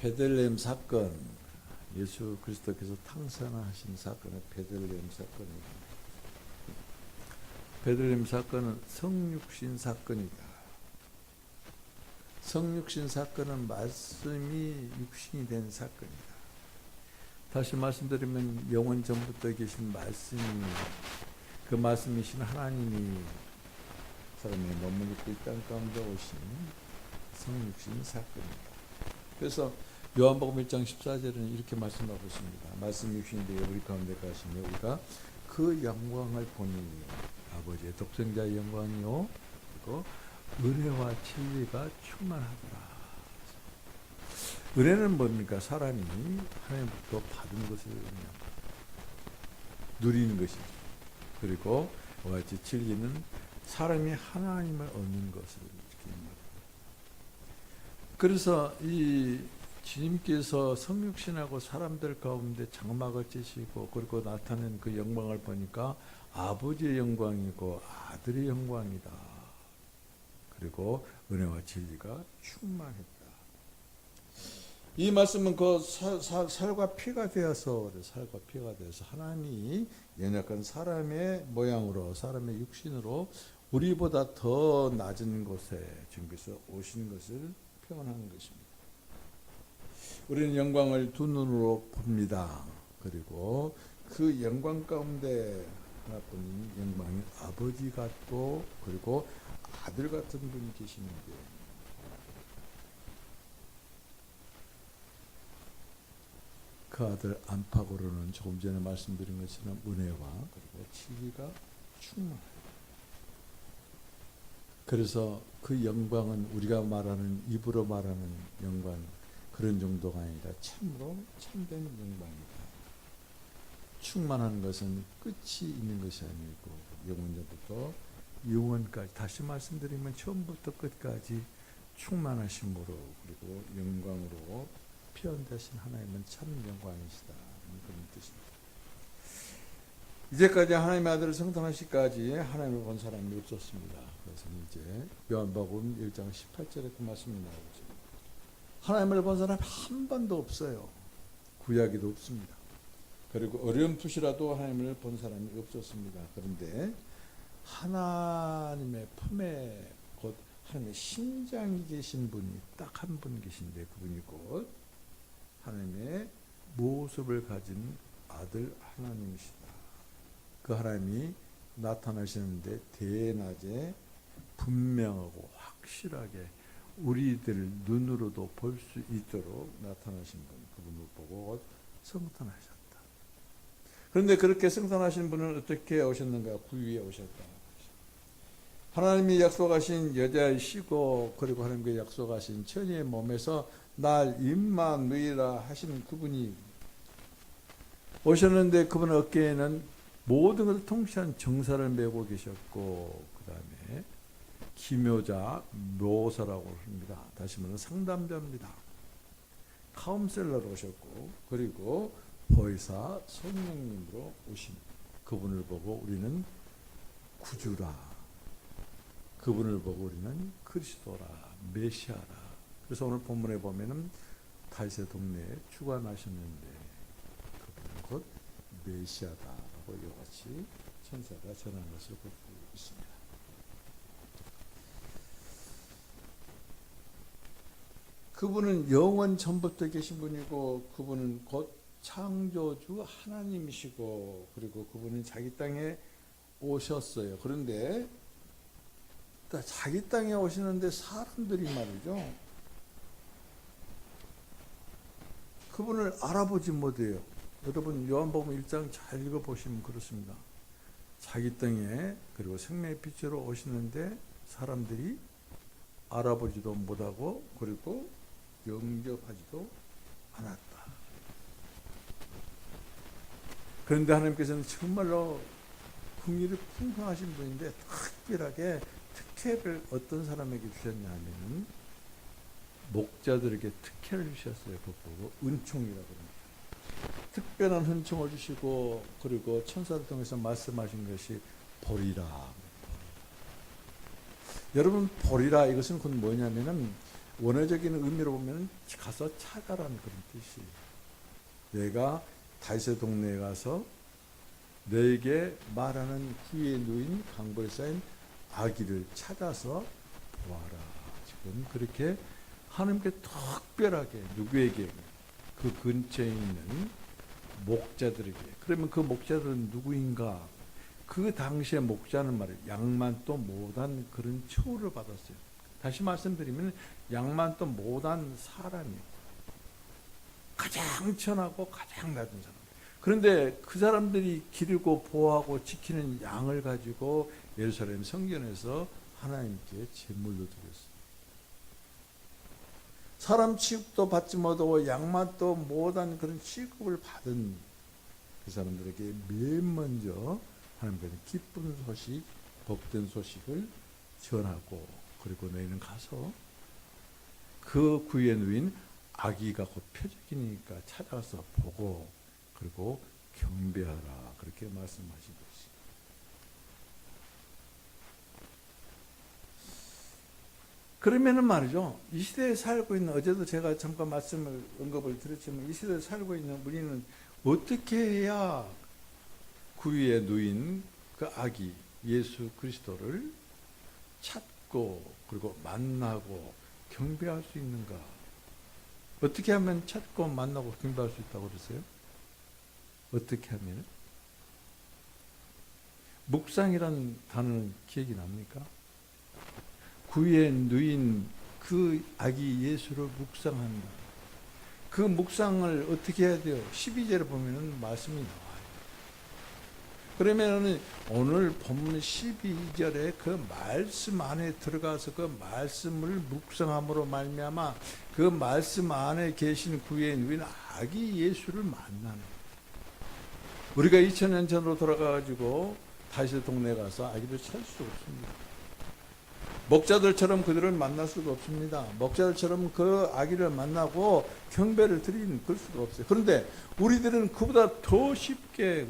베들레헴 사건, 예수 그리스도께서 탕생하신 사건은 베들레헴 사건입니다. 베들레헴 사건은 성육신 사건이다. 성육신 사건은 말씀이 육신이 된 사건이다. 다시 말씀드리면 영원 전부터 계신 말씀이, 그 말씀이신 하나님이 사람의 몸을 입고 이 땅 가운데 오신 성육신 사건입니다. 그래서 요한복음 1장 14절에는 이렇게 말씀하고 있습니다. 말씀 육신이 되어 우리 가운데 가시며 우리가 그 영광을 보니 아버지의 독생자의 영광이요 그리고 은혜와 진리가 충만하더라. 은혜는 뭡니까? 사람이 하나님부터 받은 것을 누리는 것이죠. 그리고 그와 같이 진리는 사람이 하나님을 얻는 것을 이렇게 말합니다. 그래서 이 주님께서 성육신하고 사람들 가운데 장막을 찌시고 그리고 나타낸 그 영광을 보니까 아버지의 영광이고 아들의 영광이다. 그리고 은혜와 진리가 충만했다. 이 말씀은 그 살과 피가 되어서 살과 피가 되어서 하나님이 연약한 사람의 모양으로 사람의 육신으로 우리보다 더 낮은 곳에 주님께서 오신 것을 표현하는 것입니다. 우리는 영광을 두 눈으로 봅니다. 그리고 그 영광 가운데 하나뿐인 영광이 아버지 같고 그리고 아들 같은 분이 계시는데 그 아들 안팎으로는 조금 전에 말씀드린 것처럼 은혜와 그리고 진리가 충만해요. 그래서 그 영광은 우리가 말하는 입으로 말하는 영광 그런 정도가 아니라 참으로 참된 영광이다. 충만한 것은 끝이 있는 것이 아니고 영원전부터 영원까지 다시 말씀드리면 처음부터 끝까지 충만하심으로 그리고 영광으로 표현되신 하나님은 참 영광이시다. 그런 뜻입니다. 이제까지 하나님의 아들을 성탄하시기까지 하나님을 본 사람이 없었습니다. 그래서 이제 요한복음 1장 18절에 그 말씀이 나오죠. 하나님을 본 사람 한 번도 없어요. 구약에도 없습니다. 그리고 어렴풋이라도 하나님을 본 사람이 없었습니다. 그런데 하나님의 품에 곧 하나님의 심장이 계신 분이 딱 한 분 계신데 그분이 곧 하나님의 모습을 가진 아들 하나님이시다. 그 하나님이 나타나시는데 대낮에 분명하고 확실하게 우리들 눈으로도 볼 수 있도록 나타나신 분, 그분을 보고 성탄하셨다. 그런데 그렇게 성탄하신 분은 어떻게 오셨는가? 구유에 오셨다. 하나님이 약속하신 여자의 시고 그리고 하나님께 약속하신 처녀의 몸에서 날 임마누이라 하시는 그분이 오셨는데 그분 어깨에는 모든 것을 통치한 정사를 메고 계셨고 그 다음에 기묘자 묘사라고 합니다. 다시 말하면 상담자입니다. 카운셀러로 오셨고 그리고 보혜사 성령님으로 오신 그분을 보고 우리는 구주라. 그분을 보고 우리는 그리스도라, 메시아라. 그래서 오늘 본문에 보면은 다윗의 동네에 주관하셨는데 그분은 곧 메시아다라고 이같이 천사가 전한 것을 볼 수 있습니다. 그분은 영원 전부터 계신 분이고 그분은 곧 창조주 하나님이시고 그리고 그분은 자기 땅에 오셨어요. 그런데 자기 땅에 오시는데 사람들이 말이죠. 그분을 알아보지 못해요. 여러분 요한복음 1장 잘 읽어보시면 그렇습니다. 자기 땅에 그리고 생명의 빛으로 오시는데 사람들이 알아보지도 못하고 그리고 영접하지도 않았다. 그런데 하나님께서는 정말로 긍휼이 풍성하신 분인데 특별하게 특혜를 어떤 사람에게 주셨냐 하면은 목자들에게 특혜를 주셨어요. 그거 보고 은총이라고 합니다. 특별한 은총을 주시고 그리고 천사를 통해서 말씀하신 것이 보리라. 여러분 보리라 이것은 곧 뭐냐면은 원어적인 의미로 보면 가서 찾아라는 그런 뜻이에요. 내가 다윗의 동네에 가서 너에게 말하는 구에 누인 강보에 쌓인 아기를 찾아서 보아라. 지금 그렇게 하나님께 특별하게 누구에게? 그 근처에 있는 목자들에게. 그러면 그 목자들은 누구인가? 그 당시에 목자는 말이에요. 양만도 못한 그런 처우를 받았어요. 다시 말씀드리면 양만도 못한 사람이에요. 가장 천하고 가장 낮은 사람. 그런데 그 사람들이 기르고 보호하고 지키는 양을 가지고 예루살렘 성전에서 하나님께 제물로 드렸어요. 사람 취급도 받지 못하고 양맛도 못한 그런 취급을 받은 그 사람들에게 맨 먼저 하나님께서 기쁜 소식, 복된 소식을 전하고, 그리고 너희는 가서 그 구에 누인 아기가 곧 표적이니까 찾아가서 보고, 그리고 경배하라. 그렇게 말씀하신 것이죠. 그러면은 말이죠. 이 시대에 살고 있는, 어제도 제가 잠깐 언급을 드렸지만, 이 시대에 살고 있는 우리는 어떻게 해야 구유에 누인 그 아기 예수 그리스도를 찾고, 그리고 만나고 경배할 수 있는가? 어떻게 하면 찾고 만나고 경배할 수 있다고 그러세요? 어떻게 하면? 묵상이라는 단어는 기억이 납니까? 구에 누인 그 아기 예수를 묵상한다. 그 묵상을 어떻게 해야 돼요? 12절에 보면은 말씀이 나와요. 그러면은 오늘 본문 12절에 그 말씀 안에 들어가서 그 말씀을 묵상함으로 말미암아 그 말씀 안에 계신 구에 누인 아기 예수를 만나는, 우리가 2000년 전으로 돌아가가지고 다윗의 동네에 가서 아기를 찾을 수 없습니다. 목자들처럼 그들을 만날 수가 없습니다. 목자들처럼 그 아기를 만나고 경배를 드리는 그럴 수가 없어요. 그런데 우리들은 그보다 더 쉽게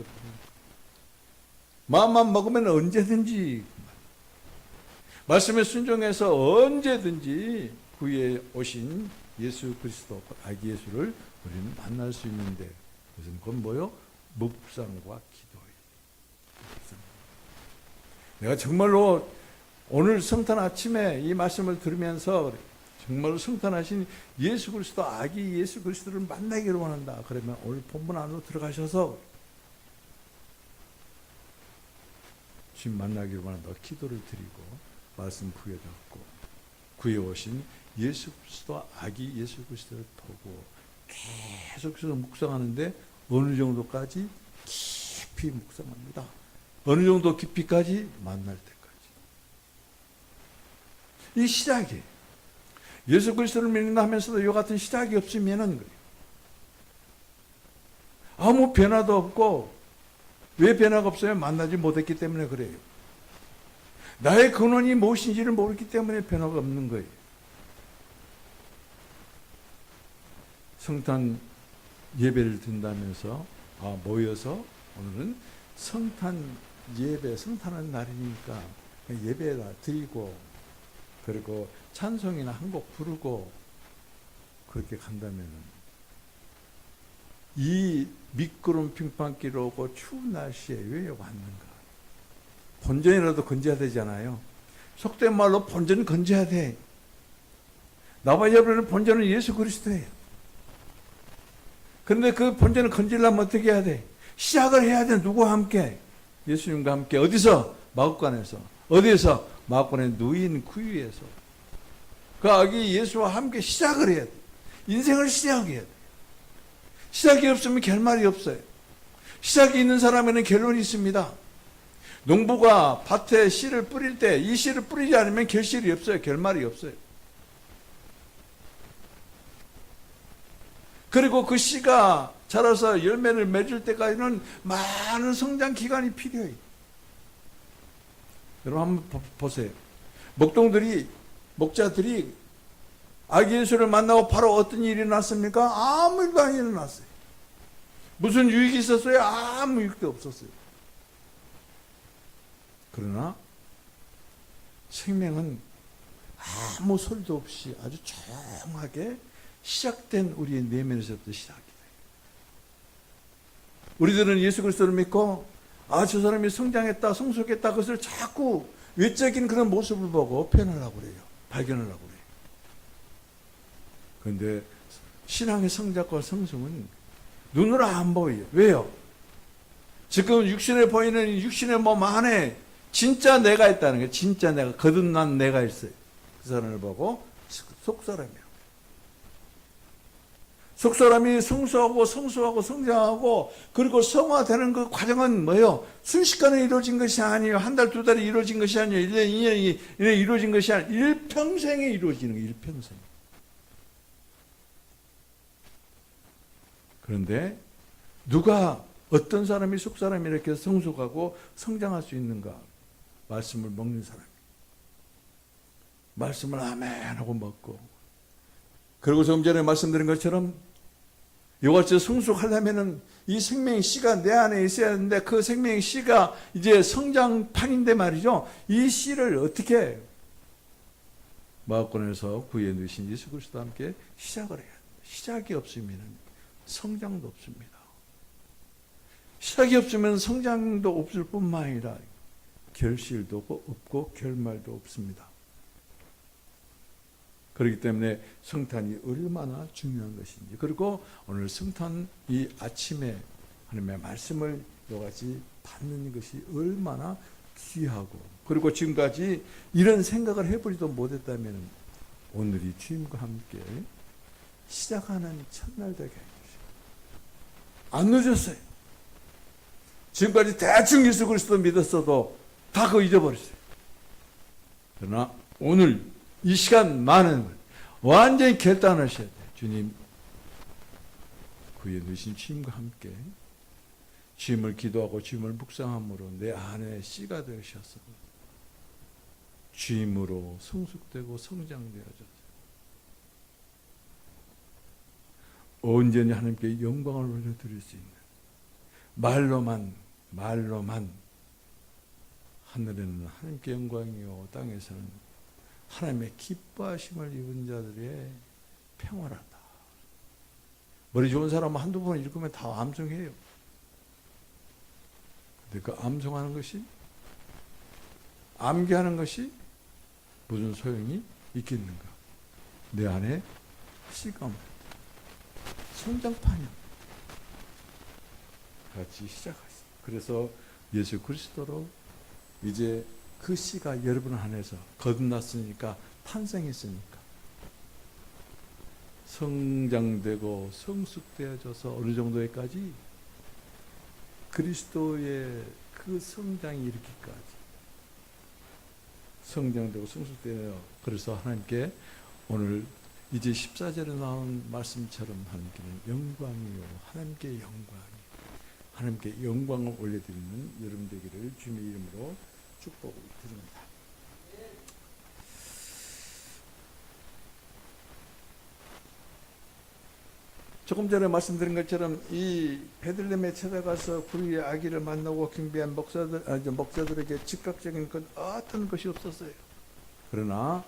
마음만 먹으면 언제든지 말씀에 순종해서 언제든지 구에 오신 예수 그리스도 아기 예수를 우리는 만날 수 있는데, 그건 뭐요? 묵상과 기도예요. 내가 정말로 오늘 성탄 아침에 이 말씀을 들으면서 정말로 성탄하신 예수 그리스도 아기 예수 그리스도를 만나기를 원한다. 그러면 오늘 본문 안으로 들어가셔서 주님 만나기를 원한다. 기도를 드리고 말씀 부여잡고 구해 오신 예수 그리스도 아기 예수 그리스도를 보고 계속해서 묵상하는데 어느 정도까지? 깊이 묵상합니다. 어느 정도 깊이까지? 만날 때까지. 이 시작이 예수 그리스도를 믿는다 하면서도 이 같은 시작이 없으면은 아무 변화도 없고, 왜 변화가 없어요? 만나지 못했기 때문에 그래요. 나의 근원이 무엇인지를 모르기 때문에 변화가 없는 거예요. 성탄 예배를 드린다면서 모여서 오늘은 성탄 예배, 성탄하는 날이니까 예배다 드리고, 그리고 찬송이나 한 곡 부르고 그렇게 간다면 이 미끄럼 빙판길 오고 추운 날씨에 왜 왔는가? 본전이라도 건져야 되잖아요. 속된 말로 본전 건져야 돼. 나와 여러분의 본전은 예수 그리스도예요. 그런데 그 본전을 건지려면 어떻게 해야 돼? 시작을 해야 돼. 누구와 함께? 예수님과 함께. 어디서? 마국간에서. 어디에서? 마국간의 누인 구유에서. 그 아기 예수와 함께 시작을 해야 돼. 인생을 시작해야 돼. 시작이 없으면 결말이 없어요. 시작이 있는 사람에는 결론이 있습니다. 농부가 밭에 씨를 뿌릴 때 이 씨를 뿌리지 않으면 결실이 없어요. 결말이 없어요. 그리고 그 씨가 자라서 열매를 맺을 때까지는 많은 성장 기간이 필요해요. 여러분 한번 보세요. 목자들이 아기 예수를 만나고 바로 어떤 일이 일어났습니까? 아무 일도 안 일어났어요. 무슨 유익이 있었어요? 아무 유익도 없었어요. 그러나 생명은 아무 소리도 없이 아주 조용하게 시작된 우리의 내면에서부터 시작이다. 우리들은 예수 그리스도를 믿고 저 사람이 성장했다, 성숙했다, 그것을 자꾸 외적인 그런 모습을 보고 표현하려고 그래요. 발견하려고 그래요. 그런데 신앙의 성장과 성숙은 눈으로 안 보여요. 왜요? 지금 육신에 보이는 육신의 몸 안에 진짜 내가 있다는 거예요. 진짜 내가, 거듭난 내가 있어요. 그 사람을 보고 속사람이에요. 속사람이 성숙하고 성장하고 그리고 성화되는 그 과정은 뭐예요? 순식간에 이루어진 것이 아니에요. 한 달, 두 달에 이루어진 것이 아니에요. 1년, 2년이 이루어진 것이 아니에요. 일평생에 이루어지는 거예요. 일평생. 그런데 누가 어떤 사람이 속사람이 이렇게 성숙하고 성장할 수 있는가? 말씀을 먹는 사람이. 말씀을 아멘 하고 먹고. 그리고 좀 전에 말씀드린 것처럼 이같이 성숙하려면은 이 생명의 씨가 내 안에 있어야 하는데 그 생명의 씨가 이제 성장판인데 말이죠. 이 씨를 어떻게 마음권에서 구해 누신 예수 그리스도와 함께 시작을 해야 돼요. 시작이 없으면 성장도 없습니다. 시작이 없으면 성장도 없을 뿐만 아니라 결실도 없고 결말도 없습니다. 그렇기 때문에 성탄이 얼마나 중요한 것인지, 그리고 오늘 성탄 이 아침에 하나님의 말씀을 여기까지 받는 것이 얼마나 귀하고, 그리고 지금까지 이런 생각을 해보지도 못했다면 오늘이 주님과 함께 시작하는 첫날 되게 해주세요. 안 늦었어요. 지금까지 대충 예수 그리스도 믿었어도 다 그거 잊어버렸어요. 그러나 오늘 이 시간만은 완전히 결단하셔야 돼요. 주님, 구해 누신 주님과 함께 주님을 기도하고 주님을 묵상함으로 내 안에 씨가 되셔서 주님으로 성숙되고 성장되어져서 온전히 하나님께 영광을 올려드릴 수 있는, 말로만 하늘에는 하나님께 영광이요 땅에서는 하나님의 기뻐하심을 입은 자들의 평화라다. 머리 좋은 사람은 한두 번 읽으면 다 암송해요. 근데 그 암송하는 것이, 암기하는 것이 무슨 소용이 있겠는가? 내 안에 씨가 성장판이 같이 시작하시. 그래서 예수 그리스도로 이제 그 씨가 여러분 안에서 거듭났으니까, 탄생했으니까 성장되고 성숙되어져서 어느 정도에까지 그리스도의 그 성장이 이르기까지 성장되고 성숙되어, 그래서 하나님께 오늘 이제 14절에 나온 말씀처럼 하나님께는 영광이요, 하나님께 영광이, 하나님께 영광을 올려드리는 여러분 되기를 주님의 이름으로 축복을 드립니다. 조금 전에 말씀드린 것처럼 이 베들레헴에 찾아가서 구리의 아기를 만나고 경배한 목사들에게 즉각적인 어떤 것이 없었어요. 그러나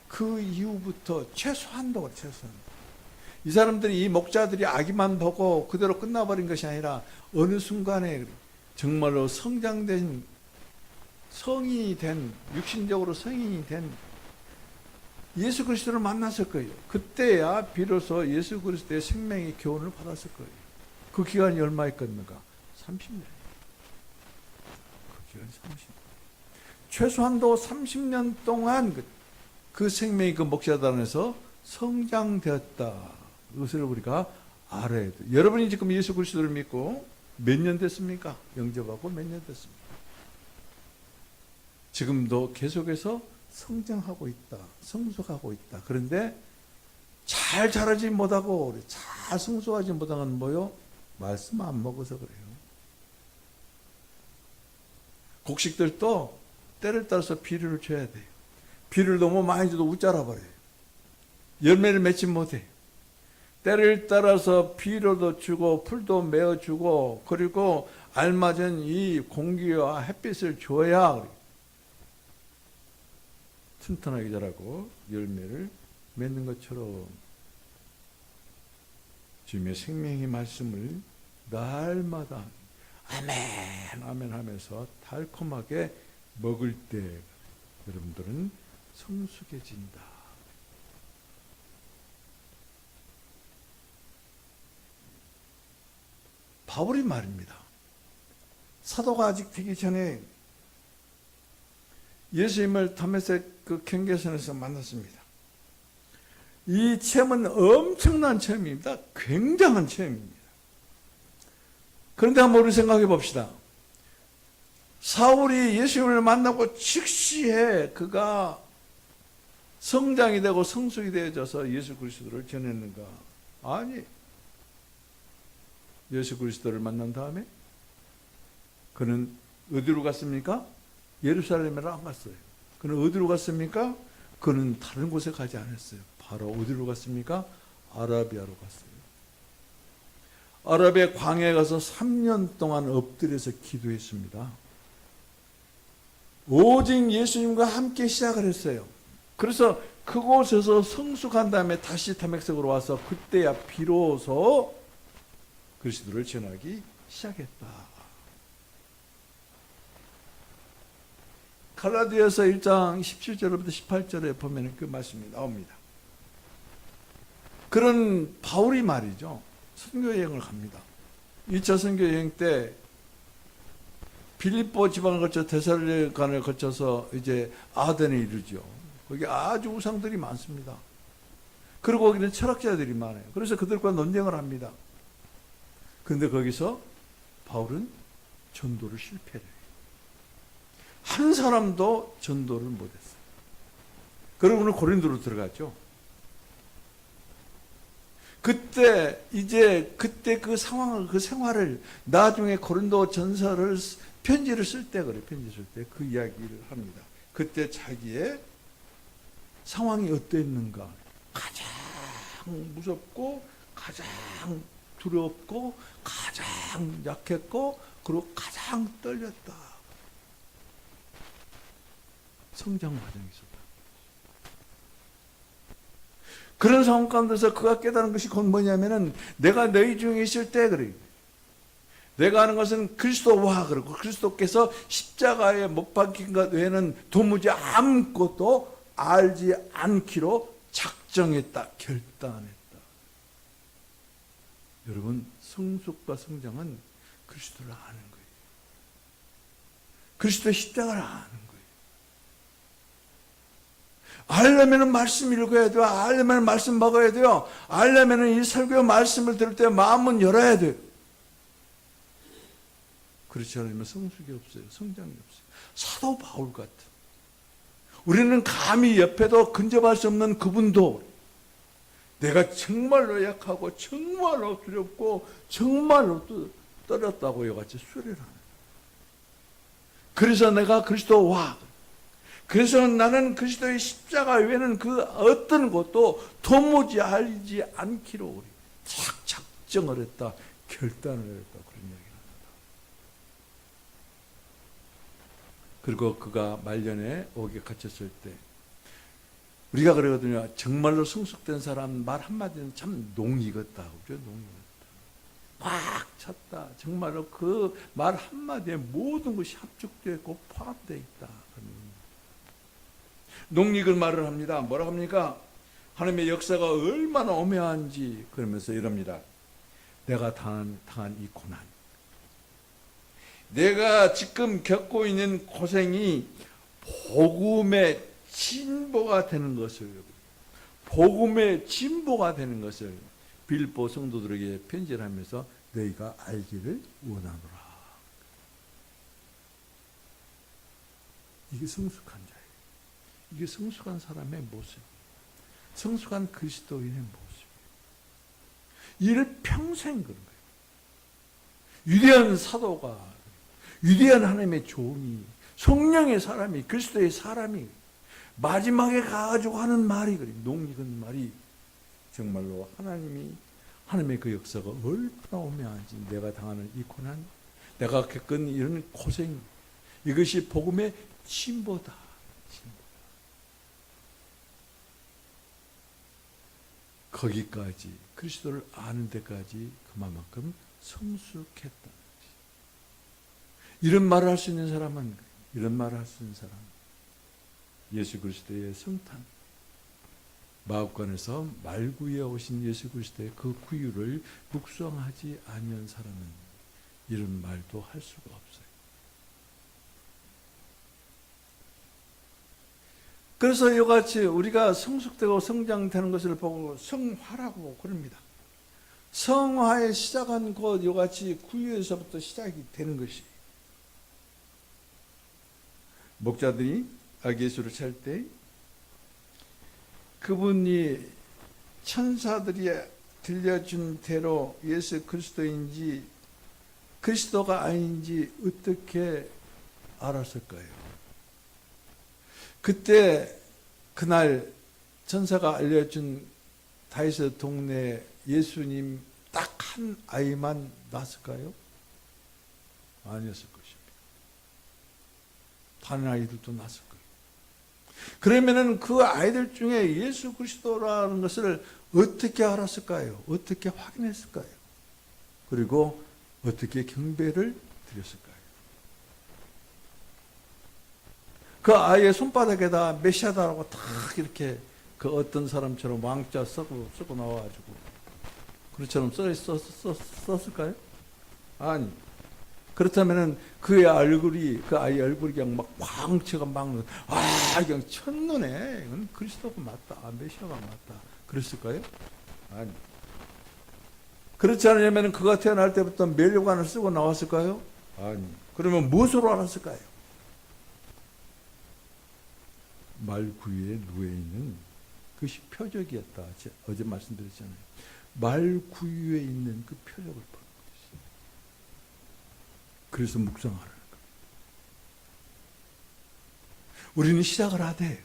그 이후부터 최소한도 이 사람들이, 이 목자들이 아기만 보고 그대로 끝나버린 것이 아니라 어느 순간에 정말로 성장된, 성인이 된, 육신적으로 성인이 된 예수 그리스도를 만났을 거예요. 그때야 비로소 예수 그리스도의 생명의 교훈을 받았을 거예요. 그 기간이 얼마였겠는가? 30년. 그 기간이 30년. 최소한도 30년 동안 그 생명이 그 목자단에서 성장되었다. 그것을 우리가 알아야 돼요. 여러분이 지금 예수 그리스도를 믿고 몇 년 됐습니까? 영접하고 몇 년 됐습니까? 지금도 계속해서 성장하고 있다. 성숙하고 있다. 그런데 잘 자라지 못하고 잘 성숙하지 못한 건 뭐요? 말씀 안 먹어서 그래요. 곡식들도 때를 따라서 비료를 줘야 돼요. 비료를 너무 많이 줘도 웃자라 버려요. 열매를 맺지 못해. 때를 따라서 비료도 주고 풀도 메어주고, 그리고 알맞은 이 공기와 햇빛을 줘야. 튼튼하게 자라고 열매를 맺는 것처럼 주님의 생명의 말씀을 날마다 아멘 아멘 하면서 달콤하게 먹을 때 여러분들은 성숙해진다. 바울이 말입니다. 사도가 아직 되기 전에 예수님을 다메섹 그 경계선에서 만났습니다. 이 체험은 엄청난 체험입니다. 굉장한 체험입니다. 그런데 한번 우리 생각해 봅시다. 사울이 예수님을 만나고 즉시에 그가 성장이 되고 성숙이 되어져서 예수 그리스도를 전했는가? 아니, 예수 그리스도를 만난 다음에 그는 어디로 갔습니까? 예루살렘으로 안 갔어요. 그는 어디로 갔습니까? 그는 다른 곳에 가지 않았어요. 바로 어디로 갔습니까? 아라비아로 갔어요. 아라비아 광야에 가서 3년 동안 엎드려서 기도했습니다. 오직 예수님과 함께 시작을 했어요. 그래서 그곳에서 성숙한 다음에 다시 다메섹으로 와서 그때야 비로소 그리스도를 전하기 시작했다. 갈라디아서 1장 17절부터 18절에 보면 그 말씀이 나옵니다. 그런 바울이 말이죠. 선교여행을 갑니다. 2차 선교여행 때 빌립보 지방을 거쳐 데살로니가를 거쳐서 이제 아덴에 이르죠. 거기 아주 우상들이 많습니다. 그리고 거기는 철학자들이 많아요. 그래서 그들과 논쟁을 합니다. 그런데 거기서 바울은 전도를 실패를 해요. 한 사람도 전도를 못했어요. 그러고는 고린도로 들어갔죠. 그때 그 상황을, 그 생활을 나중에 고린도 전서를 편지를 쓸 때 그래. 편지 쓸 때 그 이야기를 합니다. 그때 자기의 상황이 어땠는가? 가장 무섭고 가장 두렵고 가장 약했고 그리고 가장 떨렸다. 성장 과정이 있었다. 그런 상황 가운데서 그가 깨달은 것이 곧 뭐냐면은 내가 너희 중에 있을 때 그래. 내가 아는 것은 그리스도와 그러고 그리스도께서 십자가에 못 박힌 것 외에는 도무지 아무것도 알지 않기로 작정했다. 결단했다. 여러분, 성숙과 성장은 그리스도를 아는 거예요. 그리스도의 십자가를 아는 거예요. 알려면 말씀 읽어야 돼요. 알려면 말씀 먹어야 돼요. 알려면 이 설교 말씀을 들을 때 마음은 열어야 돼요. 그렇지 않으면 성숙이 없어요. 성장이 없어요. 사도 바울 같은. 우리는 감히 옆에도 근접할 수 없는 그분도 내가 정말로 약하고 정말로 두렵고 정말로 떨었다고 이같이 수레를 하는. 그래서 내가 그리스도와 그래서 나는 그리스도의 십자가 외에는 그 어떤 것도 도무지 알지 않기로 착 작정을 했다. 결단을 했다. 그런 이야기를 합니다. 그리고 그가 말년에 옥에 갇혔을 때 우리가 그러거든요. 정말로 성숙된 사람 말 한마디는 참 농익었다. 그죠? 농익었다. 꽉 찼다. 정말로 그 말 한마디에 모든 것이 합죽되어 있고 포함되어 있다. 농익을 말을 합니다. 뭐라 합니까? 하나님의 역사가 얼마나 오묘한지 그러면서 이럽니다. 내가 당한 이 고난, 내가 지금 겪고 있는 고생이 복음의 진보가 되는 것을, 복음의 진보가 되는 것을 빌립보 성도들에게 편지를 하면서 너희가 알기를 원하노라. 이게 성숙한 자예요. 이게 성숙한 사람의 모습, 성숙한 그리스도인의 모습. 이를 평생 그런 거예요. 위대한 사도가, 위대한 하나님의 종이, 성령의 사람이, 그리스도의 사람이 마지막에 가가지고 하는 말이 그래요. 농익은 말이 정말로 하나님의 그 역사가 얼마나 오묘한지, 내가 당하는 이 고난, 내가 겪은 이런 고생, 이것이 복음의 진보다. 거기까지 그리스도를 아는 데까지 그만큼 성숙했다. 이런 말을 할 수 있는 사람은, 이런 말을 할 수 있는 사람, 예수 그리스도의 성탄, 마법관에서 말구유에 오신 예수 그리스도의 그 구유를 묵상하지 아니한 사람은 이런 말도 할 수가 없어요. 그래서 이같이 우리가 성숙되고 성장되는 것을 보고 성화라고 그럽니다. 성화의 시작은 곧 이같이 구유에서부터 시작이 되는 것이. 목자들이 아기 예수를 찰 때 그분이 천사들이 들려준 대로 예수 그리스도인지 그리스도가 아닌지 어떻게 알았을까요? 그때 그날 천사가 알려준 다윗의 동네 예수님 딱 한 아이만 낳았을까요? 아니었을 것입니다. 다른 아이들도 낳았을 거예요. 그러면은 그 아이들 중에 예수 그리스도라는 것을 어떻게 알았을까요? 어떻게 확인했을까요? 그리고 어떻게 경배를 드렸을까요? 그 아이의 손바닥에다 메시아다라고 딱 이렇게 그 어떤 사람처럼 왕자 쓰고 나와가지고 그처럼 썼을까요? 아니. 그렇다면은 그의 얼굴이, 그 아이의 얼굴이 그냥 막 광채가 막, 그냥 첫눈에 이건 그리스도가 맞다, 메시아가 맞다. 그랬을까요? 아니. 그렇지 않으면 그가 태어날 때부터 면류관을 쓰고 나왔을까요? 아니. 그러면 무엇으로 알았을까요? 말구유에 누워있는 그것이 표적이었다. 어제 말씀드렸잖아요. 말구유에 있는 그 표적을 보는 것이죠. 그래서 묵상하라는 거예요. 우리는 시작을 하되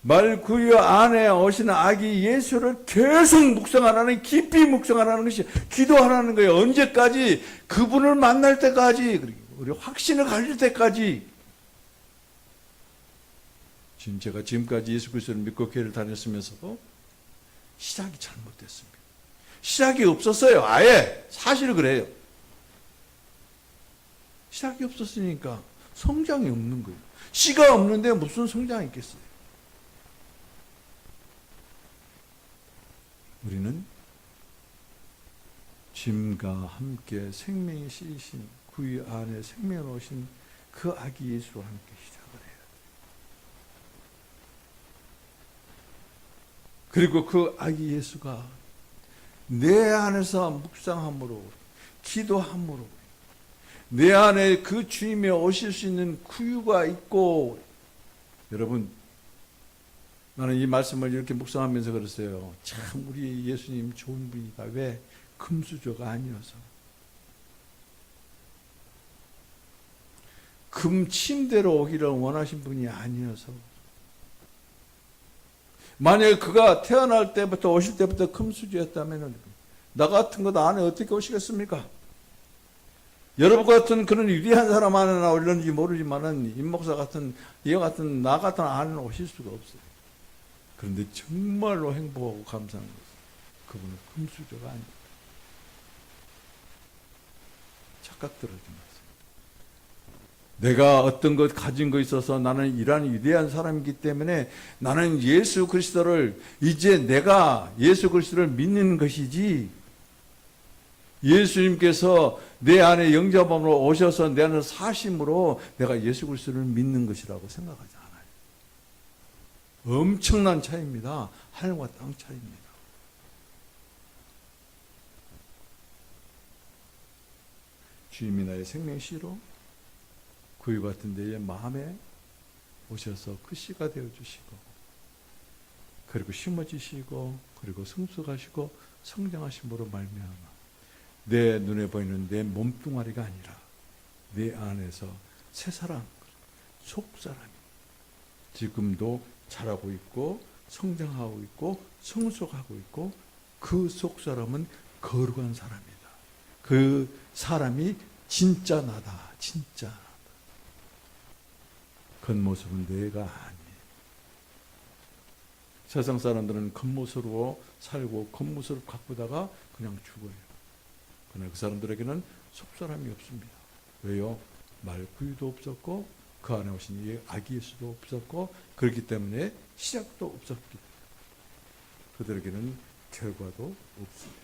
말구유 안에 오시는 아기 예수를 계속 묵상하라는, 깊이 묵상하라는 것이 기도하라는 거예요. 언제까지? 그분을 만날 때까지, 그리고 우리 확신을 가질 때까지. 지금 제가 지금까지 예수 그리스도를 믿고 교회를 다녔으면서도 시작이 잘못됐습니다. 시작이 없었어요. 아예 사실 그래요. 시작이 없었으니까 성장이 없는 거예요. 씨가 없는데 무슨 성장이 있겠어요? 우리는 짐과 함께 생명이 씌이신 구유 안에 생명을 오신 그 아기 예수와 함께 시작을 해야 돼요. 그리고 그 아기 예수가 내 안에서 묵상함으로, 기도함으로 내 안에 그 주님이 오실 수 있는 구유가 있고, 여러분, 나는 이 말씀을 이렇게 묵상하면서 그랬어요. 참 우리 예수님 좋은 분이다. 왜? 금수저가 아니어서. 금 침대로 오기를 원하신 분이 아니어서. 만약에 그가 태어날 때부터 오실 때부터 금수저였다면 나 같은 것 안에 어떻게 오시겠습니까? 여러분 같은 그런 위대한 사람 안에나 올렸는지 모르지만은 임목사 같은 이와 같은 나 같은 안에는 오실 수가 없어요. 그런데 정말로 행복하고 감사한 것은 그분은 금수저가 아닙니다. 착각 들어지 마세요. 내가 어떤 것 가진 거 있어서 나는 이러한 위대한 사람이기 때문에 나는 예수 그리스도를, 이제 내가 예수 그리스도를 믿는 것이지, 예수님께서 내 안에 영접함으로 오셔서 내 안에 사심으로 내가 예수 그리스도를 믿는 것이라고 생각하지 않아요. 엄청난 차이입니다. 하늘과 땅 차이입니다. 주님이 나의 생명씨로 구유 같은 데에 마음에 오셔서 그 씨가 되어주시고, 그리고 심어주시고, 그리고 성숙하시고 성장하심으로 말미암아 내 눈에 보이는 내 몸뚱아리가 아니라 내 안에서 새 사람, 속사람이 지금도 자라고 있고 성장하고 있고 성숙하고 있고, 그 속사람은 거룩한 사람이다. 그 사람이 진짜 나다. 진짜 나다. 겉모습은 내가 아니에요. 세상 사람들은 겉모습으로 살고 겉모습을 가꾸다가 그냥 죽어요. 그러나 그 사람들에게는 속사람이 없습니다. 왜요? 말구유도 없었고 그 안에 오신 아기 예수도 없었고 그렇기 때문에 시작도 없었기 때문에 그들에게는 결과도 없습니다.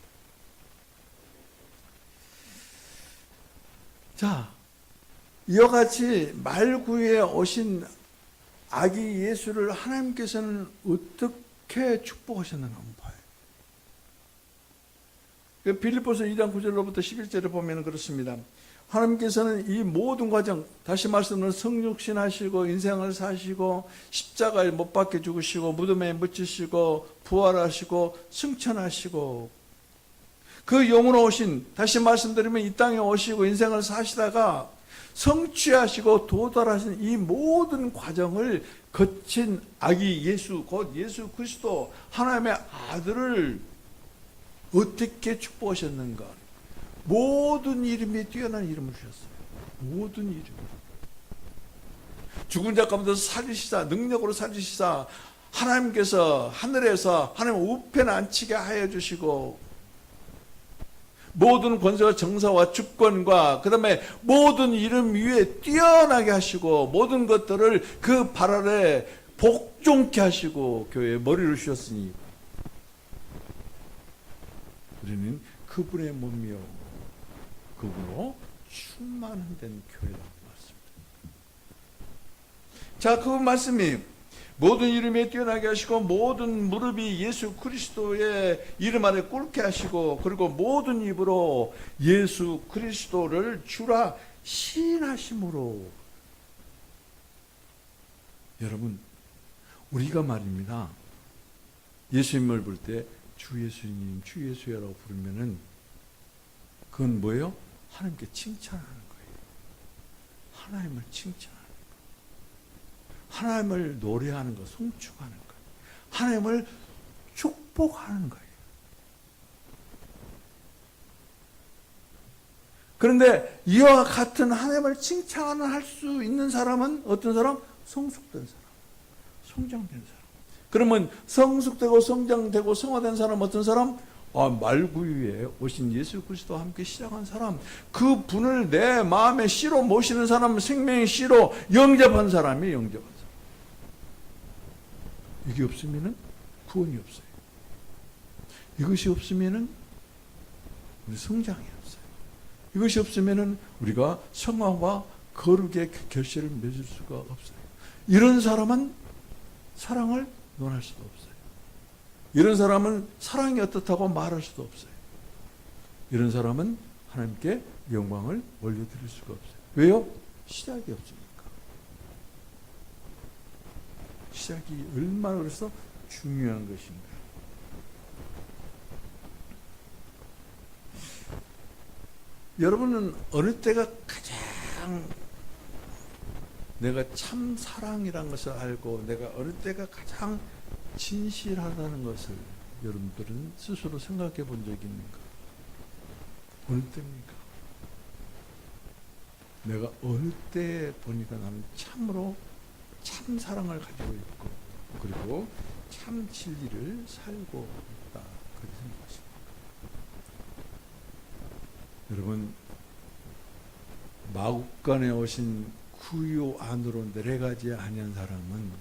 자, 이와 같이 말구유에 오신 아기 예수를 하나님께서는 어떻게 축복하셨는가 한번 봐요. 빌립보서 2장 9절로부터 11절을 보면 그렇습니다. 하나님께서는 이 모든 과정, 다시 말씀드리면 성육신 하시고 인생을 사시고 십자가에 못 박혀 죽으시고 무덤에 묻히시고 부활하시고 승천하시고 그 영으로 오신, 다시 말씀드리면 이 땅에 오시고 인생을 사시다가 성취하시고 도달하신 이 모든 과정을 거친 아기 예수, 곧 예수 그리스도 하나님의 아들을 어떻게 축복하셨는가? 모든 이름이 뛰어난 이름을 주셨어요. 모든 이름. 죽은 자 가운데서 살리시사, 능력으로 살리시사, 하나님께서 하늘에서 하나님 우편에 앉히게 하여 주시고, 모든 권세와 정사와 주권과 그 다음에 모든 이름 위에 뛰어나게 하시고, 모든 것들을 그 발 아래 복종케 하시고 교회에 머리를 주셨으니 우리는 그분의 몸이요 그분으로 충만된 교회라고 말씀입니다. 자, 그 말씀이 모든 이름에 뛰어나게 하시고 모든 무릎이 예수 그리스도의 이름 안에 꿇게 하시고 그리고 모든 입으로 예수 그리스도를 주라 시인하심으로. 여러분, 우리가 말입니다, 예수님을 부를 때 주 예수님, 주 예수야라고 부르면은 그건 뭐예요? 하나님께 칭찬하는 거예요. 하나님을 칭찬하는 거예요. 하나님을 노래하는 거, 송축하는 거예요. 하나님을 축복하는 거예요. 그런데 이와 같은 하나님을 칭찬할 수 있는 사람은 어떤 사람? 성숙된 사람, 성장된 사람. 그러면 성숙되고 성장되고 성화된 사람 어떤 사람? 말구유에 오신 예수 그리스도와 함께 시작한 사람, 그 분을 내 마음의 씨로 모시는 사람, 생명의 씨로 영접한 사람이 영접한 사람. 이게 없으면 구원이 없어요. 이것이 없으면 우리 성장이 없어요. 이것이 없으면 우리가 성화와 거룩의 결실을 맺을 수가 없어요. 이런 사람은 사랑을 논할 수도 없어요. 이런 사람은 사랑이 어떻다고 말할 수도 없어요. 이런 사람은 하나님께 영광을 올려드릴 수가 없어요. 왜요? 시작이 없으니까. 시작이 얼마나 그래서 중요한 것인가. 여러분은 어느 때가 가장 내가 참 사랑이라는 것을 알고 내가 어느 때가 가장 진실하다는 것을 여러분들은 스스로 생각해 본 적이 있는가? 어느 때입니까? 내가 어느 때 보니까 나는 참으로 참 사랑을 가지고 있고 그리고 참 진리를 살고 있다, 그렇게 생각하십니까? 여러분, 마국간에 오신 구유 안으로 내려가지 아니한 사람은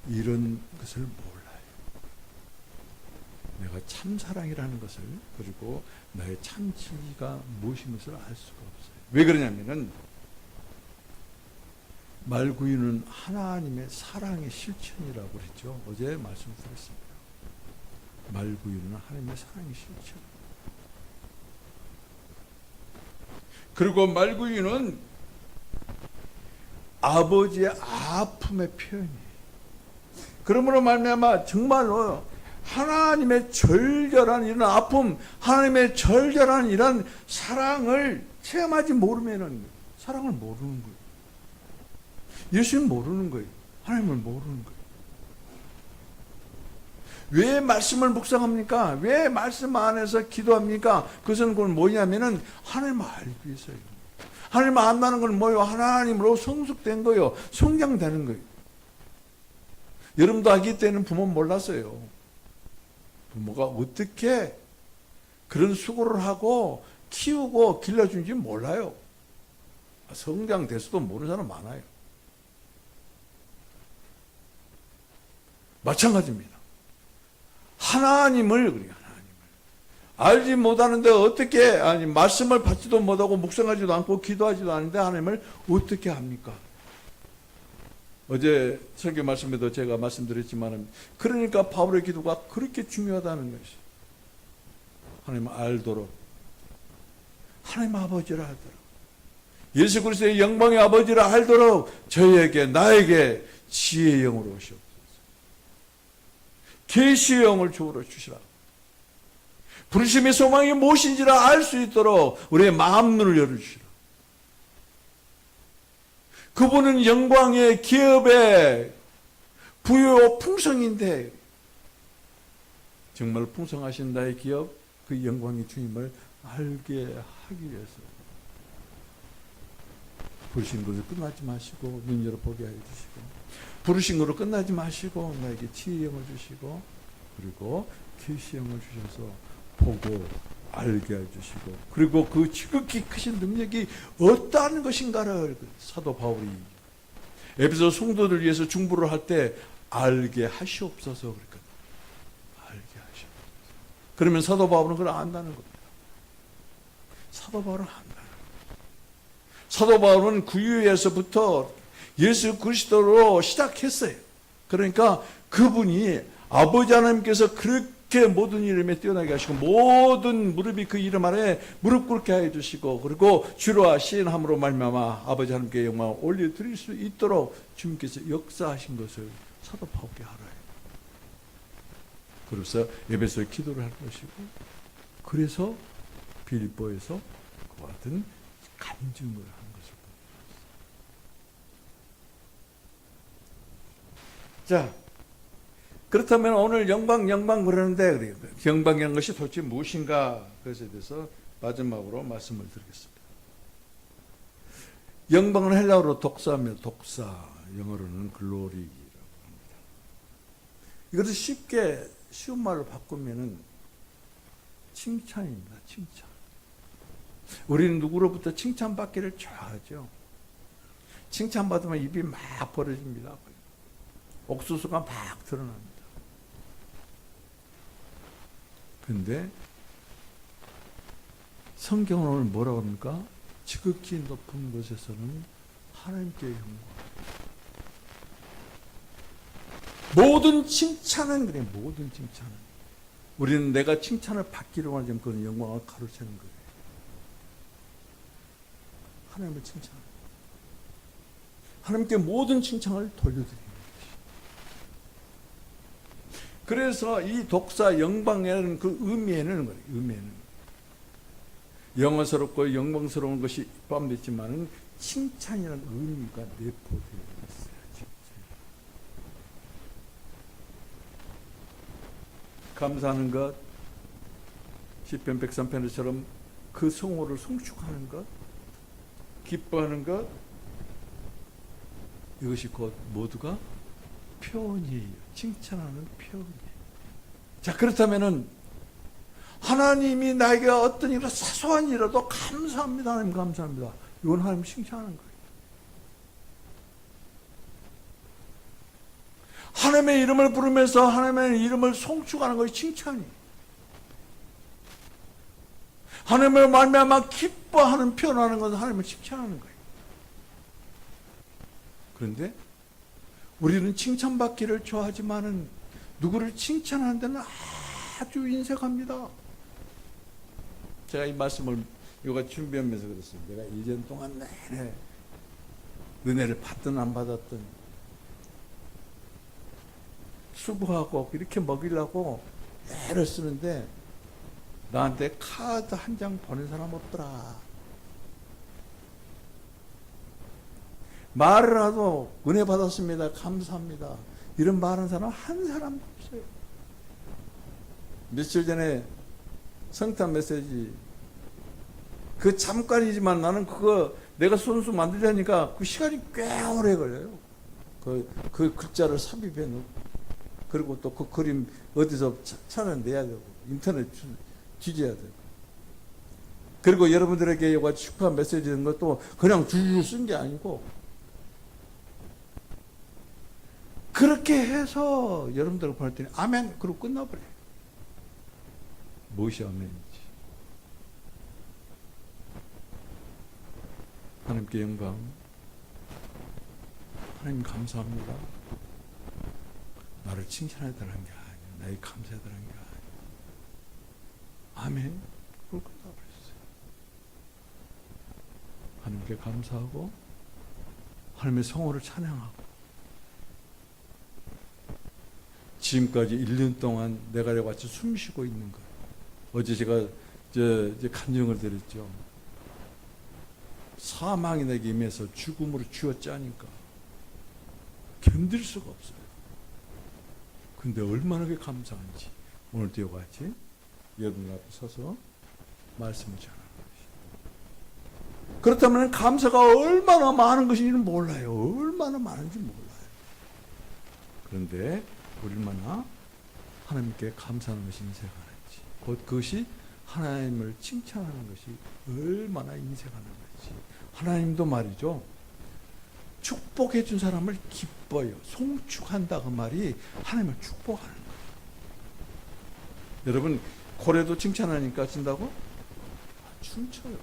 이런 것을 몰라요. 내가 참 사랑이라는 것을, 그리고 나의 참 진리가 무엇인 것을 알 수가 없어요. 왜 그러냐면은 말구유는 하나님의 사랑의 실천이라고 그랬죠. 어제 말씀드렸습니다. 말구유는 하나님의 사랑의 실천. 그리고 말구유는 아버지의 아픔의 표현이에요. 그러므로 말미암아 정말로 하나님의 절절한 이런 아픔, 하나님의 절절한 이런 사랑을 체험하지 모르면은 사랑을 모르는 거예요. 예수님 모르는 거예요. 하나님을 모르는 거예요. 왜 말씀을 묵상합니까? 왜 말씀 안에서 기도합니까? 그것은 그건 뭐냐면은 하나님을 알기 위해서요. 하나님을 안다는 건 뭐예요? 하나님으로 성숙된 거예요. 성장되는 거예요. 여러분도 아기 때는 부모 몰랐어요. 부모가 어떻게 그런 수고를 하고 키우고 길러준지 몰라요. 성장돼서도 모르는 사람 많아요. 마찬가지입니다. 하나님을 알지 못하는데 어떻게, 말씀을 받지도 못하고 묵상하지도 않고 기도하지도 않는데 하나님을 어떻게 합니까? 어제 설교 말씀에도 제가 말씀드렸지만, 그러니까 바울의 기도가 그렇게 중요하다는 것이, 하나님을 알도록, 하나님 아버지라 알도록, 예수 그리스도의 영광의 아버지라 알도록 저희에게, 나에게 지혜의 영으로 오시옵소서. 계시의 영을 주로 주시라. 부르심의 소망이 무엇인지라 알 수 있도록 우리의 마음문을 열어주시라. 그분은 영광의 기업의 부요 풍성인데, 정말 풍성하신 나의 기업, 그 영광의 주님을 알게 하기 위해서 부르신 것을 끝나지 마시고 눈 열어 보게 하여 주시고, 부르신 것으로 끝나지 마시고 나에게 지혜의 영을 주시고, 그리고 계시의 영을 주셔서 보고 알게 해주시고, 그리고 그 지극히 크신 능력이 어떠한 것인가를 사도 바울이 에베소 성도들 위해서 중보를 할 때 알게 하시옵소서 그랬거든요. 알게 하시옵소서. 그러면 사도 바울은 그걸 안다는 겁니다. 사도 바울은 안다는 겁니다. 사도 바울은 구유에서부터 예수 그리스도로 시작했어요. 그러니까 그분이 아버지 하나님께서 그렇게 모든 이름에 뛰어나게 하시고, 모든 무릎이 그 이름 아래 무릎 꿇게 해 주시고, 그리고 주로 시인함으로 말미암아 아버지 하나님께 영광을 올려드릴 수 있도록 주님께서 역사하신 것을 사도 바울이 알아요. 그래서 에베소에 기도를 할 것이고, 그래서 빌립보에서 그와 같은 간증을 한 것을 보입니다. 자, 그렇다면 오늘 영광 그러는데, 영광이라는 것이 도대체 무엇인가, 그것에 대해서 마지막으로 말씀을 드리겠습니다. 영광은 헬라어로 독사며, 독사, 영어로는 글로리라고 합니다. 이것을 쉬운 말로 바꾸면은 칭찬입니다. 칭찬. 우리는 누구로부터 칭찬받기를 좋아하죠. 칭찬받으면 입이 막 벌어집니다. 옥수수가 막 드러납니다. 근데 성경은 오늘 뭐라고 합니까? 지극히 높은 곳에서는 하나님께 영광. 모든 칭찬은 그래. 모든 칭찬은. 우리는 내가 칭찬을 받기로 하는 그런 영광을 가로채는 거예요. 하나님을 칭찬. 하나님께 모든 칭찬을 돌려드립니다. 그래서 이 독사 영광이라는 그 의미에는 영어스럽고 영광스러운 것이 포함되지만은 칭찬이라는 의미가 내포되어 있어요. 감사하는 것, 시편 103편처럼 그 성호를 송축하는 것, 기뻐하는 것, 이것이 곧 모두가 표현이에요. 칭찬하는 표현이에요. 자, 그렇다면은 하나님이 나에게 어떤 일을 사소한 일이라도 감사합니다. 하나님 감사합니다. 이건 하나님 칭찬하는 거예요. 하나님의 이름을 부르면서 하나님의 이름을 송축하는 것이 칭찬이에요. 하나님을 말미암아 기뻐하는 표현하는 것은 하나님을 칭찬하는 거예요. 그런데 우리는 칭찬받기를 좋아하지만은 누구를 칭찬하는 데는 아주 인색합니다. 제가 이 말씀을 이거 준비하면서 그랬어요. 내가 1년 동안 내내 은혜를 받든 안 받았든 수고하고 이렇게 먹이려고 애를 쓰는데 나한테 카드 한 장 보낸 사람 없더라. 말을 하도 은혜 받았습니다. 감사합니다. 이런 말하는 사람 한 사람도 없어요. 며칠 전에 성탄 메시지 그 잠깐이지만 나는 그거 내가 손수 만들려니까 그 시간이 꽤 오래 걸려요. 그 글자를 삽입해 놓고 그리고 또 그 그림 어디서 찾아내야 되고 인터넷 뒤져야 되고, 그리고 여러분들에게 이와 축하 메시지 이런 것도 그냥 줄줄 쓴 게 아니고 그렇게 해서 여러분들을 보냈더니 아멘 그러고 끝나버려요. 무엇이 아멘인지. 하나님께 영광. 하나님 감사합니다. 나를 칭찬해달라는 게 아니에요. 나에게 감사해달라는 게 아니에요. 아멘. 그러고 끝나버렸어요. 하나님께 감사하고 하나님의 성호를 찬양하고, 지금까지 1년 동안 내가 같이 숨 쉬고 있는 것. 어제 제가 이제 간증을 드렸죠. 사망이 내게 임해서 죽음으로 쥐어짜니까 견딜 수가 없어요. 근데 얼마나 감사한지 오늘도 이와 같이 여러분 앞에 서서 말씀을 전하는 것이죠. 그렇다면 감사가 얼마나 많은 것인지는 몰라요. 얼마나 많은지 몰라요. 그런데 얼마나 하나님께 감사하는 것이 인색하는지, 곧 그것이 하나님을 칭찬하는 것이 얼마나 인색하는 것인지. 하나님도 말이죠, 축복해 준 사람을 기뻐요. 송축한다 그 말이 하나님을 축복하는 거예요. 여러분 고래도 칭찬하니까 준다고? 춤춰요.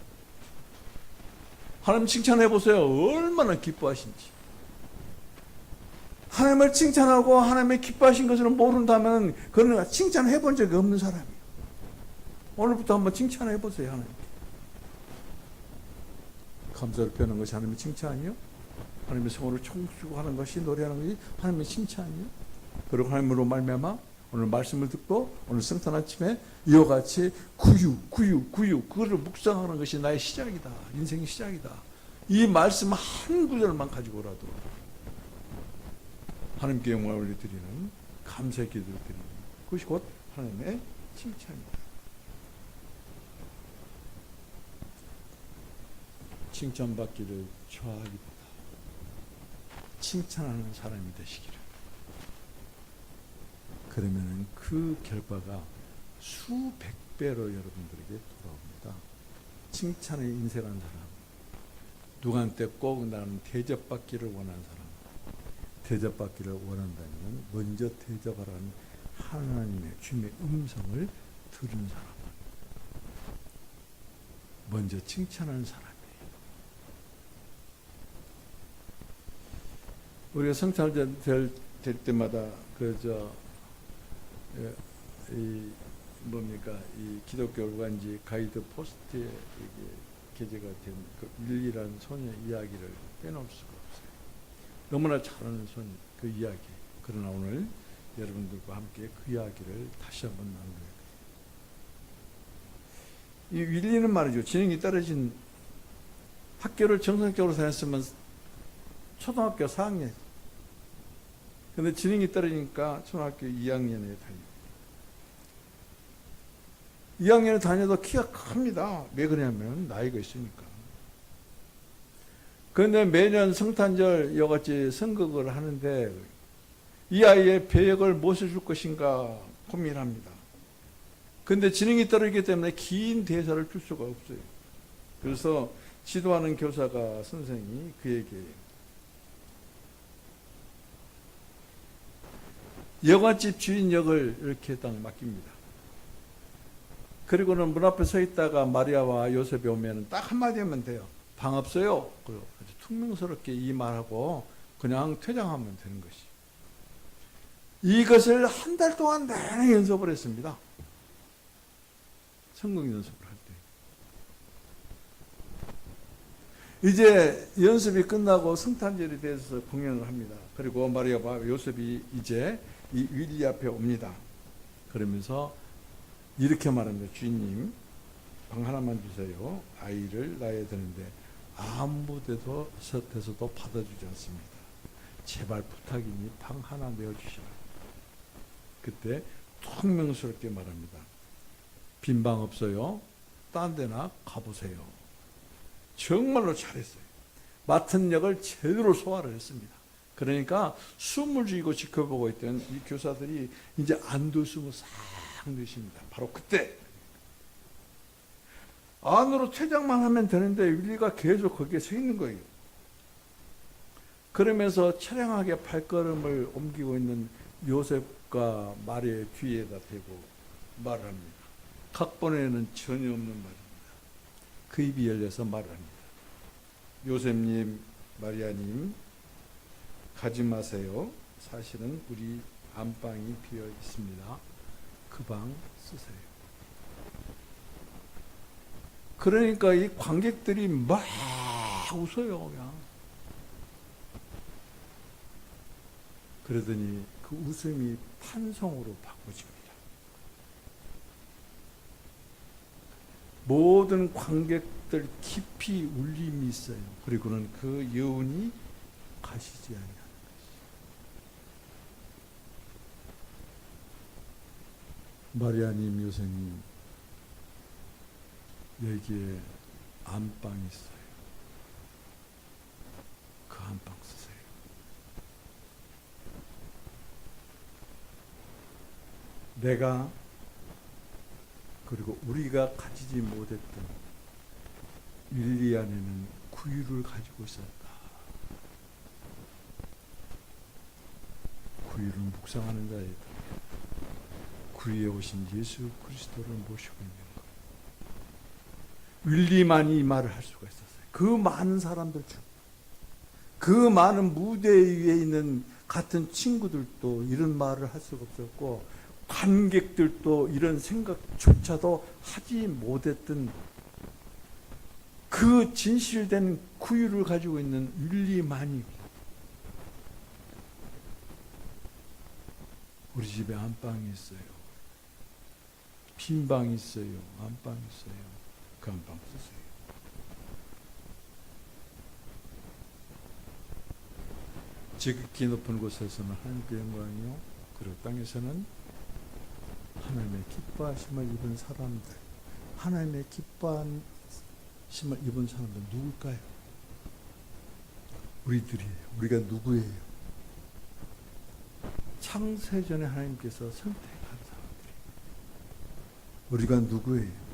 하나님 칭찬해 보세요. 얼마나 기뻐하신지. 하나님을 칭찬하고 하나님의 기뻐하신 것을 모른다면 그는 칭찬해 본 적이 없는 사람이에요. 오늘부터 한번 칭찬해 보세요. 하나님께. 감사를 표하는 것이 하나님의 칭찬이요? 하나님의 성호를 총수고 하는 것이, 노래하는 것이 하나님의 칭찬이요? 그리고 하나님으로 말미암아 오늘 말씀을 듣고 오늘 성탄 아침에 이와 같이 그거를 묵상하는 것이 나의 시작이다. 인생의 시작이다. 이 말씀 한 구절만 가지고라도 하나님께 영광을 올려드리는 감사의 기도를 드리는 그것이 곧 하나님의 칭찬입니다. 칭찬받기를 좋아하기보다 칭찬하는 사람이 되시기를. 그러면 그 결과가 수백 배로 여러분들에게 돌아옵니다. 칭찬에 인색한 사람, 누구한테 꼭 나는 대접받기를 원하는 사람, 대접받기를 원한다면 먼저 대접하라는 하나님의 주님의 음성을 들은 사람은 먼저 칭찬하는 사람이에요. 우리가 성찬을 될 때마다 이 기독교 일간지 가이드 포스트에 이게 게재가 된 그 윌리라는 소녀 이야기를 빼놓을 수가 없어요. 너무나 잘하는 소녀 그 이야기. 그러나 오늘 여러분들과 함께 그 이야기를 다시 한번 나누어요. 이 윌리는 말이죠, 지능이 떨어진, 학교를 정상적으로 다녔으면 초등학교 4학년. 근데 지능이 떨어지니까 초등학교 2학년에 다니고, 2학년에 다녀도 키가 큽니다. 왜 그러냐면 나이가 있으니까. 그런데 매년 성탄절 이같이 선거를 하는데 이 아이의 배역을 무엇을 줄 것인가 고민합니다. 그런데 지능이 떨어지기 때문에 긴 대사를 줄 수가 없어요. 그래서 지도하는 교사가, 선생이 그에게 여관집 주인 역을 이렇게 딱 맡깁니다. 그리고는 문 앞에 서 있다가 마리아와 요셉이 오면 딱 한마디 하면 돼요. 방 없어요. 그리고 아주 퉁명스럽게 이 말하고 그냥 퇴장하면 되는 것이. 이것을 한 달 동안 내내 연습을 했습니다. 성경 연습을 할 때. 이제 연습이 끝나고 성탄절에 대해서 공연을 합니다. 그리고 마리아와 요셉이 이제 이 윌리 앞에 옵니다. 그러면서 이렇게 말합니다. 주인님, 방 하나만 주세요. 아이를 낳아야 되는데 아무 데서도 받아주지 않습니다. 제발 부탁이니 방 하나 내어주시라. 그때 퉁명스럽게 말합니다. 빈 방 없어요. 딴 데나 가보세요. 정말로 잘했어요. 맡은 역을 제대로 소화를 했습니다. 그러니까 숨을 쉬고 지켜보고 있던 이 교사들이 이제 안도숨을 싹 내쉽니다. 바로 그때 안으로 퇴장만 하면 되는데 윌리가 계속 거기에 서 있는 거예요. 그러면서 처량하게 발걸음을 옮기고 있는 요셉과 마리아의 뒤에다 대고 말을 합니다. 각본에는 전혀 없는 말입니다. 그 입이 열려서 말을 합니다. 요셉님, 마리아님, 가지 마세요. 사실은 우리 안방이 비어 있습니다. 그 방 쓰세요. 그러니까 이 관객들이 막 웃어요, 그냥. 그러더니 그 웃음이 판성으로 바꿔집니다. 모든 관객들 깊이 울림이 있어요. 그리고는 그 여운이 가시지 아니하는 것이. 마리아님, 요셉님, 여기에 안방이 있어요. 그 안방 쓰세요. 내가 그리고 우리가 가지지 못했던 윌리 안에는 구유를 가지고 있었다. 구유를 묵상하는 자이다. 구유에 오신 예수 그리스도를 모시고 있는 것. 윌리만이 이 말을 할 수가 있었어요. 그 많은 사람들 중, 그 많은 무대 위에 있는 같은 친구들도 이런 말을 할 수가 없었고, 관객들도 이런 생각조차도 하지 못했던 그 진실된 구유를 가지고 있는 윌리만이 우리 집에 안방이 있어요. 빈 방이 있어요. 안방이 있어요. 그 안방 쓰세요. 지극히 높은 곳에서는 하나님께 영광이요, 그리고 땅에서는 하나님의 기뻐하심을 입은 사람들, 하나님의 기뻐하심을 입은 사람들 누굴까요? 우리들이에요. 우리가 누구예요? 창세전에 하나님께서 선택한 사람들이에요. 우리가 누구예요?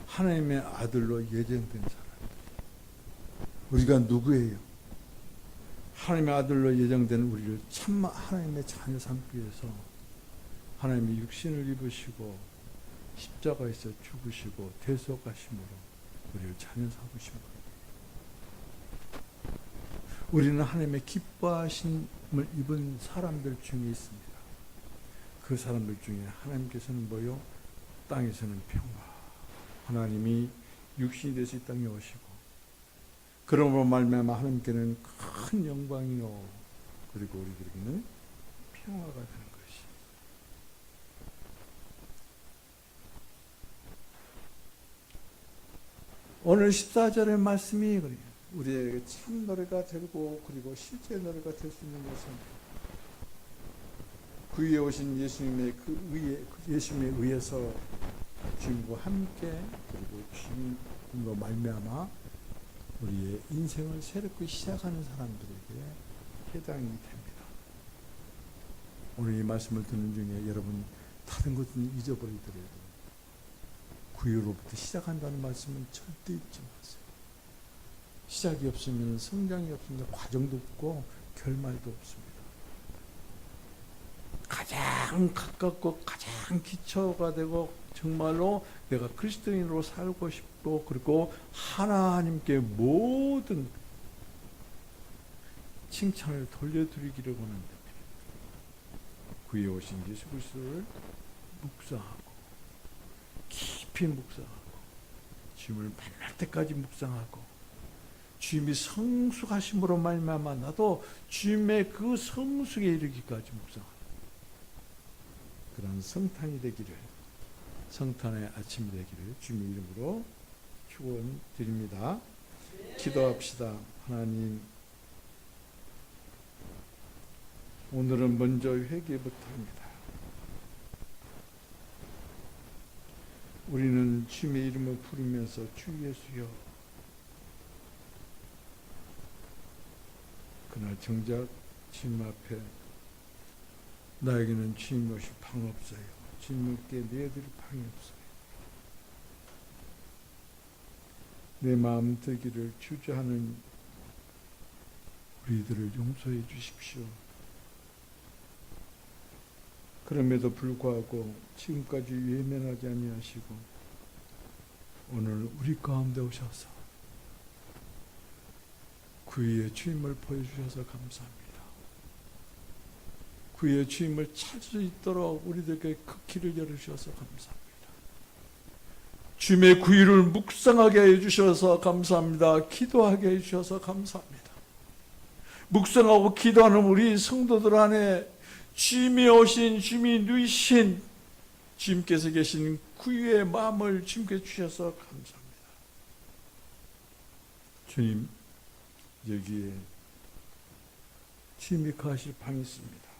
하나님의 아들로 예정된 사람들. 우리가 누구예요? 하나님의 아들로 예정된 우리를 참 하나님의 자녀 삼기 위해서 하나님이 육신을 입으시고 십자가에서 죽으시고 대속하심으로 우리를 자녀 삼으신 거예요. 우리는 하나님의 기뻐하심을 입은 사람들 중에 있습니다. 그 사람들 중에 하나님께서는 뭐요? 땅에서는 평화. 하나님이 육신이 되어서 이 땅에 오시고, 그러므로 말미암아 하나님께는 큰 영광이요, 그리고 우리들에게는 평화가 되는 것이. 오늘 14절의 말씀이 우리에게 참 노래가 되고, 그리고 실제 노래가 될 수 있는 것은 그 위에 오신 예수님의 예수님에 의해서 주님과 함께, 그리고 주님으로 말미암아 우리의 인생을 새롭게 시작하는 사람들에게 해당이 됩니다. 오늘 이 말씀을 듣는 중에 여러분 다른 것은 잊어버리더라도 구유로부터 시작한다는 말씀은 절대 잊지 마세요. 시작이 없으면 성장이 없습니다. 과정도 없고 결말도 없습니다. 가장 가깝고 가장 기초가 되고 정말로 내가 그리스도인으로 살고 싶고, 그리고 하나님께 모든 칭찬을 돌려드리기를 원한다. 구에 오신 예수 그리스도를 묵상하고, 깊이 묵상하고, 주님을 만날 때까지 묵상하고, 주님이 성숙하심으로 말미암아 나도 주님의 그 성숙에 이르기까지 묵상하고, 그런 성탄이 되기를, 성탄의 아침이 되기를 주님의 이름으로 축원드립니다. 기도합시다. 하나님, 오늘은 먼저 회개부터 합니다. 우리는 주님의 이름을 부르면서 주 예수여, 그러나 정작 주님 앞에 나에게는 주님 없이 방 없어요. 주님 없게 너희들 방이 없어요. 내 마음 들기를 주저하는 우리들을 용서해 주십시오. 그럼에도 불구하고 지금까지 외면하지 아니하시고 오늘 우리 가운데 오셔서 그의 주임을 보여주셔서 감사합니다. 그의 주임을 찾을 수 있도록 우리들에게 그 길을 열어주셔서 감사합니다. 주님의 구유를 묵상하게 해주셔서 감사합니다. 기도하게 해주셔서 감사합니다. 묵상하고 기도하는 우리 성도들 안에 주님이 오신, 주님이 누이신 주님께서 계신 구유의 마음을 주님께 주셔서 감사합니다. 주님, 여기에 주님이 거하실 방이 있습니다.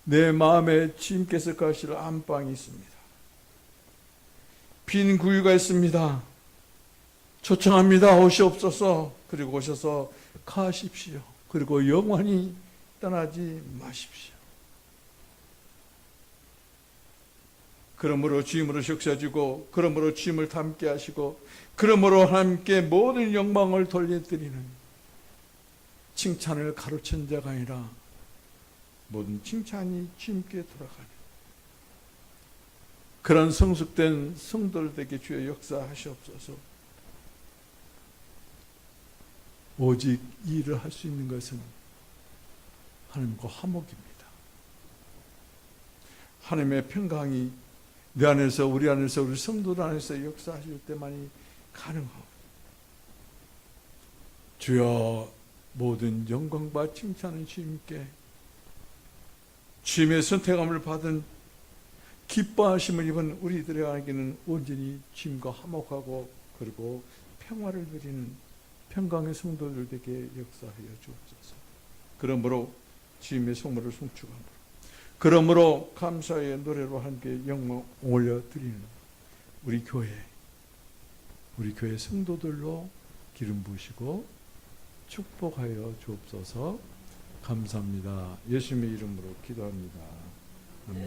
내 마음에 주님께서 거하실 안방이 있습니다. 빈 구유가 있습니다. 초청합니다. 오시옵소서. 그리고 오셔서 거하십시오. 그리고 영원히 떠나지 마십시오. 그러므로 주님으로 역사주고, 그러므로 주님을 닮게 하시고, 그러므로 함께 모든 영광을 돌려드리는 칭찬을 가로챈 자가 아니라 모든 칭찬이 주님께 돌아가는 그런 성숙된 성도들에게 주여 역사하시옵소서. 오직 이 일을 할 수 있는 것은 하나님과 화목입니다. 하나님의 평강이 내 안에서, 우리 안에서, 우리 성도들 안에서 역사하실 때만이 가능하고, 주여 모든 영광과 칭찬은 주님께, 주님의 선택함을 받은 기뻐하심을 입은 우리들에게는 온전히 주님과 화목하고 그리고 평화를 누리는 평강의 성도들에게 역사하여 주옵소서. 그러므로 주님의 성물을 송축함으로, 그러므로 감사의 노래로 함께 영광 올려드리는 우리 교회 성도들로 기름 부으시고 축복하여 주옵소서. 감사합니다. 예수님의 이름으로 기도합니다.